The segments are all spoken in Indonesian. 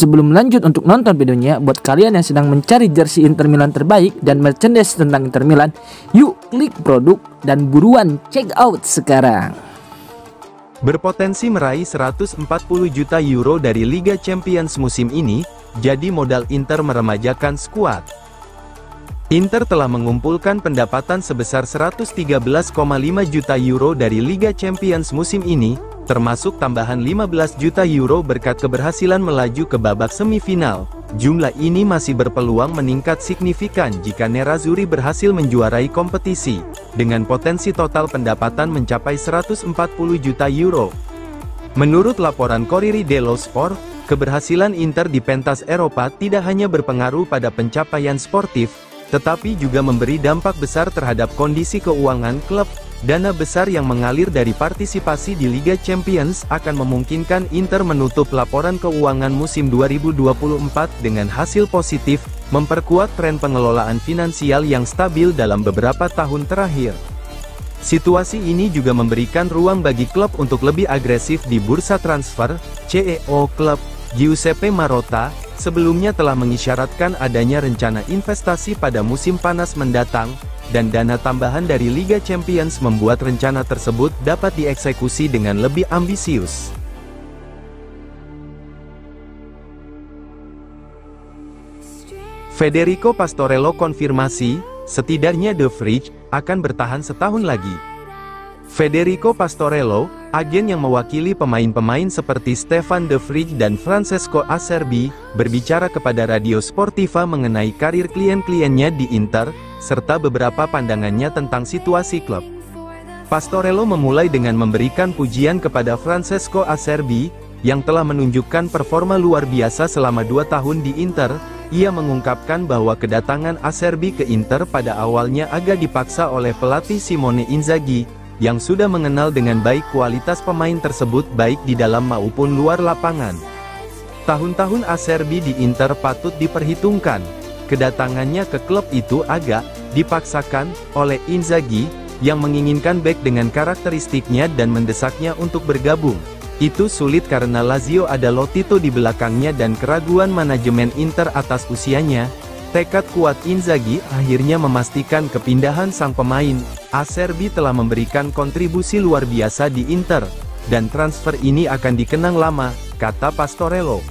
Sebelum lanjut untuk nonton videonya, buat kalian yang sedang mencari jersey Inter Milan terbaik dan merchandise tentang Inter Milan, yuk klik produk dan buruan check out sekarang. Berpotensi meraih 140 juta euro dari Liga Champions musim ini, jadi modal Inter meremajakan skuad. Inter telah mengumpulkan pendapatan sebesar 113,5 juta euro dari Liga Champions musim ini, termasuk tambahan 15 juta euro berkat keberhasilan melaju ke babak semifinal. Jumlah ini masih berpeluang meningkat signifikan jika Nerazzurri berhasil menjuarai kompetisi, dengan potensi total pendapatan mencapai 140 juta euro. Menurut laporan Corriere dello Sport, keberhasilan Inter di pentas Eropa tidak hanya berpengaruh pada pencapaian sportif, tetapi juga memberi dampak besar terhadap kondisi keuangan klub. Dana besar yang mengalir dari partisipasi di Liga Champions akan memungkinkan Inter menutup laporan keuangan musim 2024 dengan hasil positif, memperkuat tren pengelolaan finansial yang stabil dalam beberapa tahun terakhir. Situasi ini juga memberikan ruang bagi klub untuk lebih agresif di bursa transfer. CEO klub, Giuseppe Marotta, sebelumnya telah mengisyaratkan adanya rencana investasi pada musim panas mendatang, dan dana tambahan dari Liga Champions membuat rencana tersebut dapat dieksekusi dengan lebih ambisius. Federico Pastorello konfirmasi, setidaknya De Vrij akan bertahan setahun lagi. Federico Pastorello, agen yang mewakili pemain-pemain seperti Stefan De Vrij dan Francesco Acerbi, berbicara kepada Radio Sportiva mengenai karir klien-kliennya di Inter, serta beberapa pandangannya tentang situasi klub. Pastorello memulai dengan memberikan pujian kepada Francesco Acerbi, yang telah menunjukkan performa luar biasa selama 2 tahun di Inter. Ia mengungkapkan bahwa kedatangan Acerbi ke Inter pada awalnya agak dipaksa oleh pelatih Simone Inzaghi, yang sudah mengenal dengan baik kualitas pemain tersebut baik di dalam maupun luar lapangan. Tahun-tahun Acerbi di Inter patut diperhitungkan. Kedatangannya ke klub itu agak dipaksakan oleh Inzaghi, yang menginginkan bek dengan karakteristiknya dan mendesaknya untuk bergabung. Itu sulit karena Lazio ada Lotito di belakangnya dan keraguan manajemen Inter atas usianya. Tekad kuat Inzaghi akhirnya memastikan kepindahan sang pemain. Acerbi telah memberikan kontribusi luar biasa di Inter, dan transfer ini akan dikenang lama, kata Pastorello.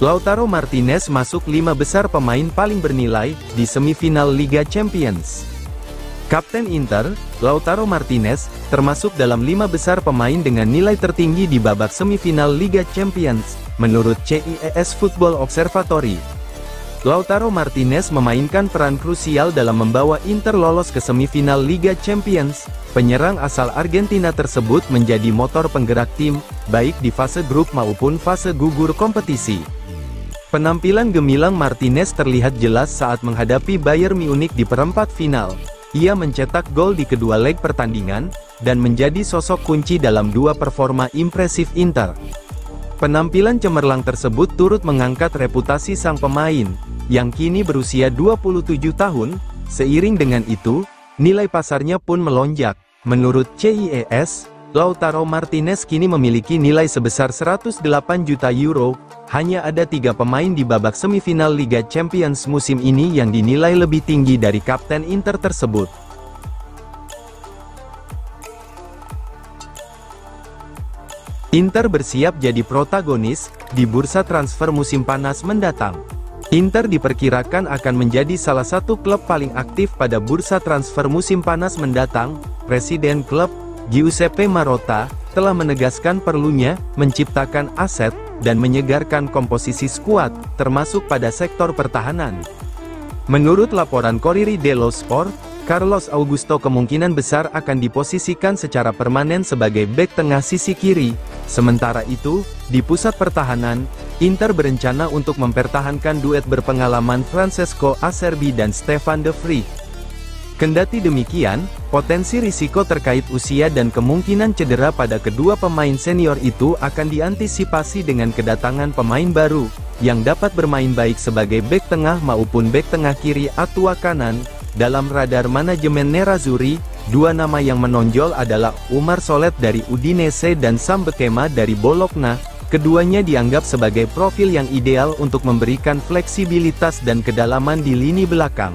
Lautaro Martinez masuk 5 besar pemain paling bernilai di semifinal Liga Champions. Kapten Inter, Lautaro Martinez, termasuk dalam 5 besar pemain dengan nilai tertinggi di babak semifinal Liga Champions, menurut CIES Football Observatory. Lautaro Martinez memainkan peran krusial dalam membawa Inter lolos ke semifinal Liga Champions. Penyerang asal Argentina tersebut menjadi motor penggerak tim, baik di fase grup maupun fase gugur kompetisi. Penampilan gemilang Martinez terlihat jelas saat menghadapi Bayern Munich di perempat final. Ia mencetak gol di kedua leg pertandingan, dan menjadi sosok kunci dalam 2 performa impresif Inter. Penampilan cemerlang tersebut turut mengangkat reputasi sang pemain, yang kini berusia 27 tahun, seiring dengan itu, nilai pasarnya pun melonjak. Menurut CIES, Lautaro Martinez kini memiliki nilai sebesar 108 juta euro, hanya ada 3 pemain di babak semifinal Liga Champions musim ini yang dinilai lebih tinggi dari kapten Inter tersebut. Inter bersiap jadi protagonis di bursa transfer musim panas mendatang. Inter diperkirakan akan menjadi salah satu klub paling aktif pada bursa transfer musim panas mendatang. Presiden klub, Giuseppe Marotta, telah menegaskan perlunya menciptakan aset dan menyegarkan komposisi skuad, termasuk pada sektor pertahanan. Menurut laporan Corriere dello Sport, Carlos Augusto kemungkinan besar akan diposisikan secara permanen sebagai bek tengah sisi kiri. Sementara itu, di pusat pertahanan, Inter berencana untuk mempertahankan duet berpengalaman Francesco Acerbi dan Stefan De Vrij. Kendati demikian, potensi risiko terkait usia dan kemungkinan cedera pada kedua pemain senior itu akan diantisipasi dengan kedatangan pemain baru, yang dapat bermain baik sebagai bek tengah maupun bek tengah kiri atau kanan. Dalam radar manajemen Nerazzurri, dua nama yang menonjol adalah Umar Solet dari Udinese dan Sam Bekema dari Bologna. Keduanya dianggap sebagai profil yang ideal untuk memberikan fleksibilitas dan kedalaman di lini belakang.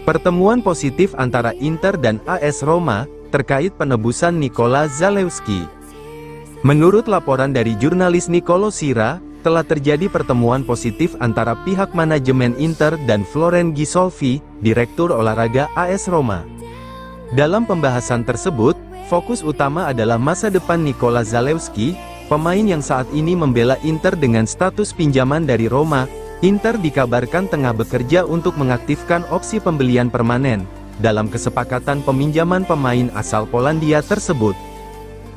Pertemuan positif antara Inter dan AS Roma terkait penebusan Nikola Zalewski. Menurut laporan dari jurnalis Nicolo Sira, telah terjadi pertemuan positif antara pihak manajemen Inter dan Florent Gisolfi, direktur olahraga AS Roma. Dalam pembahasan tersebut, fokus utama adalah masa depan Nikola Zalewski, pemain yang saat ini membela Inter dengan status pinjaman dari Roma. Inter dikabarkan tengah bekerja untuk mengaktifkan opsi pembelian permanen, dalam kesepakatan peminjaman pemain asal Polandia tersebut.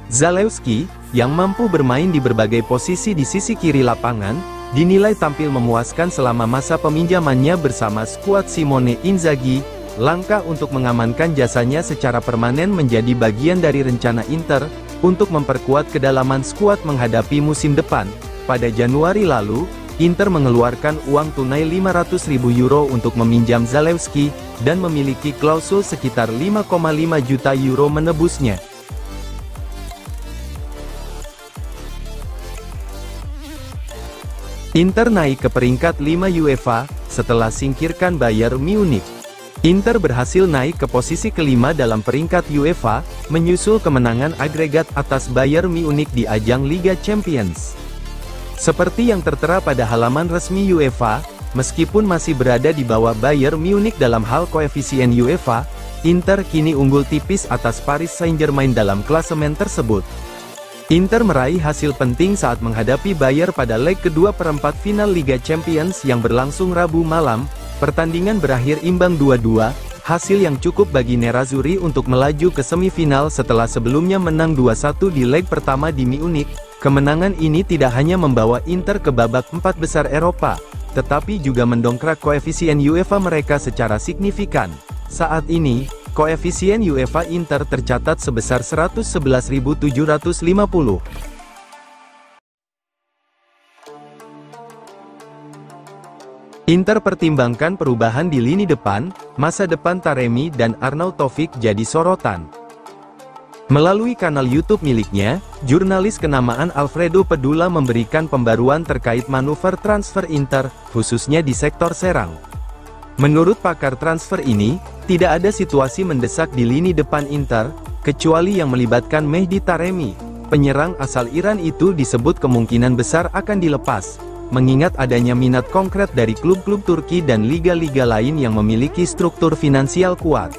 Zalewski, yang mampu bermain di berbagai posisi di sisi kiri lapangan, dinilai tampil memuaskan selama masa peminjamannya bersama skuad Simone Inzaghi. Langkah untuk mengamankan jasanya secara permanen menjadi bagian dari rencana Inter untuk memperkuat kedalaman skuad menghadapi musim depan. Pada Januari lalu, Inter mengeluarkan uang tunai 500.000 euro untuk meminjam Zalewski, dan memiliki klausul sekitar 5,5 juta euro menebusnya. Inter naik ke peringkat 5 UEFA, setelah singkirkan Bayern Munich. Inter berhasil naik ke posisi kelima dalam peringkat UEFA, menyusul kemenangan agregat atas Bayern Munich di ajang Liga Champions. Seperti yang tertera pada halaman resmi UEFA, meskipun masih berada di bawah Bayern Munich dalam hal koefisien UEFA, Inter kini unggul tipis atas Paris Saint-Germain dalam klasemen tersebut. Inter meraih hasil penting saat menghadapi Bayern pada leg kedua perempat final Liga Champions yang berlangsung Rabu malam. Pertandingan berakhir imbang 2-2, hasil yang cukup bagi Nerazzurri untuk melaju ke semifinal setelah sebelumnya menang 2-1 di leg pertama di Munich. Kemenangan ini tidak hanya membawa Inter ke babak 4 besar Eropa, tetapi juga mendongkrak koefisien UEFA mereka secara signifikan. Saat ini, koefisien UEFA Inter tercatat sebesar 111.750. Inter pertimbangkan perubahan di lini depan, masa depan Taremi dan Arnautovic jadi sorotan. Melalui kanal YouTube miliknya, jurnalis kenamaan Alfredo Pedula memberikan pembaruan terkait manuver transfer Inter, khususnya di sektor serang. Menurut pakar transfer ini, tidak ada situasi mendesak di lini depan Inter, kecuali yang melibatkan Mehdi Taremi. Penyerang asal Iran itu disebut kemungkinan besar akan dilepas, mengingat adanya minat konkret dari klub-klub Turki dan liga-liga lain yang memiliki struktur finansial kuat.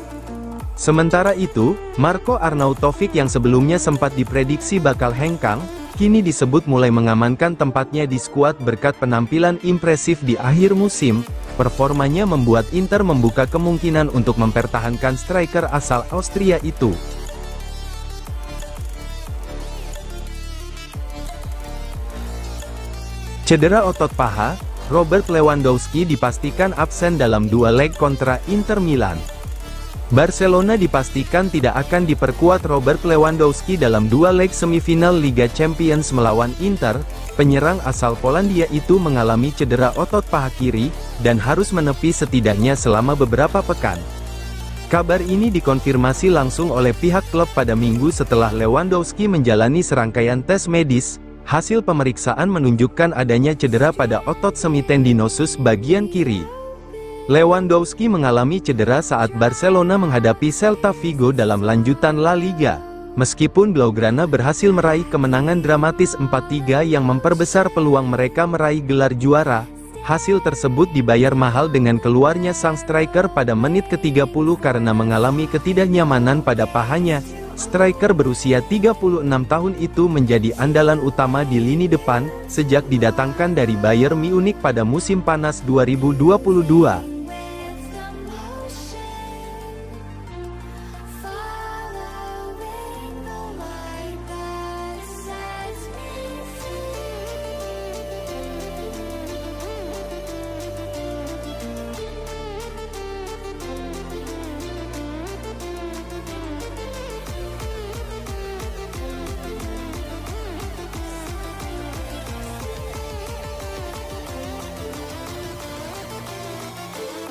Sementara itu, Marko Arnautovic yang sebelumnya sempat diprediksi bakal hengkang, kini disebut mulai mengamankan tempatnya di skuad berkat penampilan impresif di akhir musim. Performanya membuat Inter membuka kemungkinan untuk mempertahankan striker asal Austria itu. Cedera otot paha, Robert Lewandowski dipastikan absen dalam dua leg kontra Inter Milan. Barcelona dipastikan tidak akan diperkuat Robert Lewandowski dalam dua leg semifinal Liga Champions melawan Inter. Penyerang asal Polandia itu mengalami cedera otot paha kiri, dan harus menepi setidaknya selama beberapa pekan. Kabar ini dikonfirmasi langsung oleh pihak klub pada Minggu setelah Lewandowski menjalani serangkaian tes medis. Hasil pemeriksaan menunjukkan adanya cedera pada otot semitendinosus bagian kiri. Lewandowski mengalami cedera saat Barcelona menghadapi Celta Vigo dalam lanjutan La Liga. Meskipun Blaugrana berhasil meraih kemenangan dramatis 4-3 yang memperbesar peluang mereka meraih gelar juara, hasil tersebut dibayar mahal dengan keluarnya sang striker pada menit ke-30 karena mengalami ketidaknyamanan pada pahanya. Striker berusia 36 tahun itu menjadi andalan utama di lini depan, sejak didatangkan dari Bayern Munich pada musim panas 2022.